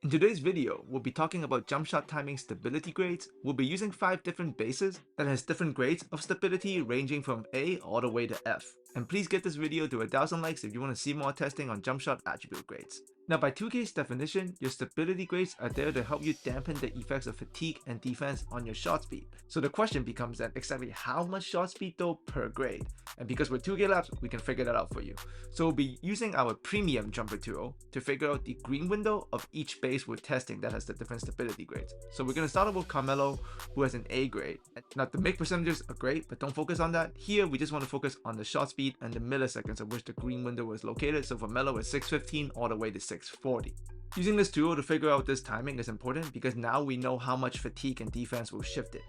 In today's video, we'll be talking about jump shot timing stability grades. We'll be using 5 different bases that has different grades of stability ranging from A all the way to F. And please get this video to 1000 likes if you want to see more testing on jump shot attribute grades. Now by 2K's definition, your stability grades are there to help you dampen the effects of fatigue and defense on your shot speed. So the question becomes then exactly how much shot speed though per grade? And because we're 2K labs, we can figure that out for you. So we'll be using our premium jumper tool to figure out the green window of each base we're testing that has the different stability grades. So we're going to start off with Melo, who has an A grade. Now the make percentages are great, but don't focus on that. Here we just want to focus on the shot speed and the milliseconds of which the green window is located. So for Melo it's 615 all the way to 640. Using this tool to figure out this timing is important because now we know how much fatigue and defense will shift it.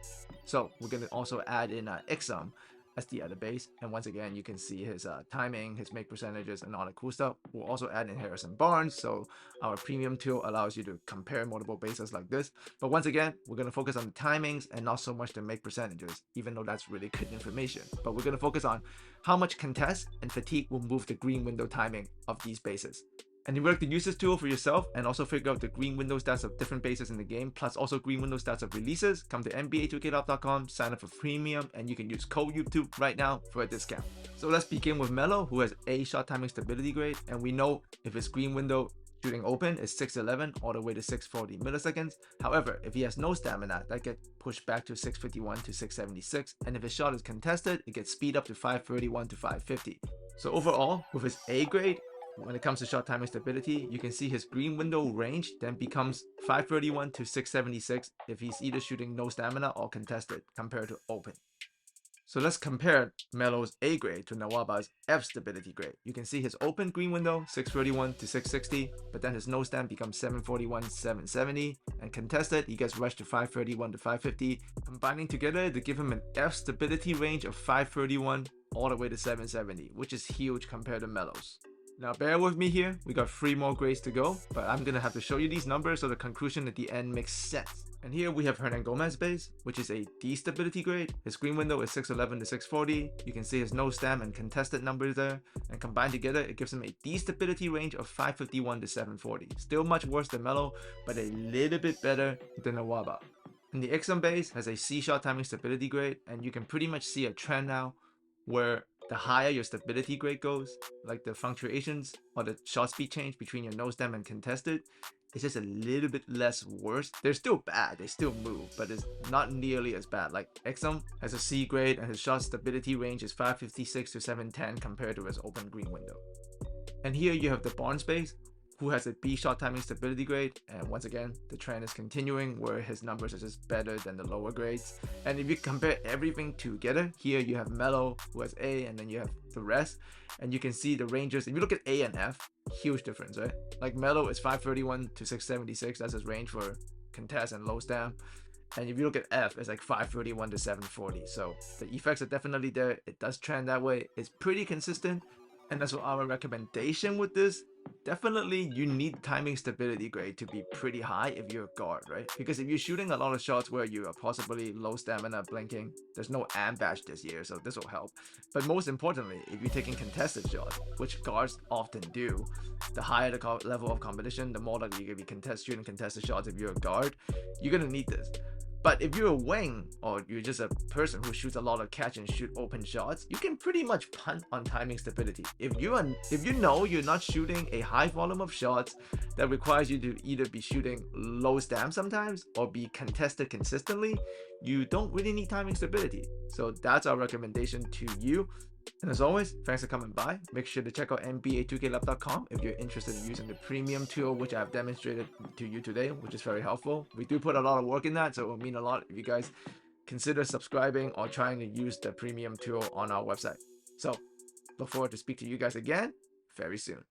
So we're going to also add in Exum as the other base, and once again you can see his timing, his make percentages, and all the cool stuff. We'll also add in Harrison Barnes, so our premium tool allows you to compare multiple bases like this. But once again, we're going to focus on the timings and not so much the make percentages, even though that's really good information. But we're going to focus on how much contest and fatigue will move the green window timing of these bases. And you would like to use this tool for yourself and also figure out the green window stats of different bases in the game, plus also green window stats of releases, come to nba2klab.com, sign up for premium, and you can use code YouTube right now for a discount. So let's begin with Melo, who has A shot timing stability grade, and we know if his green window shooting open is 611 all the way to 640 milliseconds. However, if he has no stamina, that gets pushed back to 651 to 676, and if his shot is contested, it gets speed up to 531 to 550. So overall, with his A grade, when it comes to shot timing stability, you can see his green window range then becomes 531 to 676 if he's either shooting no stamina or contested compared to open. So let's compare Melo's A grade to Nwaba's F stability grade. You can see his open green window 631 to 660, but then his no stam becomes 741 770, and contested he gets rushed to 531 to 550, combining together to give him an F stability range of 531 all the way to 770, which is huge compared to Melo's. Now bear with me here, we got 3 more grades to go, but I'm gonna have to show you these numbers so the conclusion at the end makes sense. And here we have Hernangomez base, which is a D stability grade. His green window is 611 to 640. You can see his no stam and contested numbers there, and combined together it gives him a D stability range of 551 to 740. Still much worse than Melo, but a little bit better than Nwaba. And the Exum base has a C shot timing stability grade, and you can pretty much see a trend now where the higher your stability grade goes, like the fluctuations or the shot speed change between your no stam and contested, it's just a little bit less worse. They're still bad, they still move, but it's not nearly as bad. Like Exum has a C grade and his shot stability range is 556 to 710 compared to his open green window. And here you have the Barnes base, who has a B shot timing stability grade, and once again the trend is continuing where his numbers are just better than the lower grades. And if you compare everything together, here you have Melo, who has A, and then you have the rest, and you can see the ranges. If you look at A and F, huge difference, right? Like Melo is 531 to 676, that's his range for contest and low stam. And if you look at F, it's like 531 to 740. So the effects are definitely there. It does trend that way. It's pretty consistent. And that's what our recommendation with this. Definitely you need timing stability grade to be pretty high if you're a guard, right? Because if you're shooting a lot of shots where you are possibly low stamina blinking, there's no AM badge this year, so this will help. But most importantly, if you're taking contested shots, which guards often do, the higher the level of competition, the more likely you're going to be shooting contested shots if you're a guard. You're going to need this. But if you're a wing, or you're just a person who shoots a lot of catch and shoot open shots, you can pretty much punt on timing stability. If you know you're not shooting a high volume of shots that requires you to either be shooting low stam sometimes or be contested consistently, you don't really need timing stability. So that's our recommendation to you. And as always, thanks for coming by. Make sure to check out nba2klab.com if you're interested in using the premium tool, which I've demonstrated to you today, which is very helpful. We do put a lot of work in that, so it will mean a lot if you guys consider subscribing or trying to use the premium tool on our website. So look forward to speak to you guys again very soon.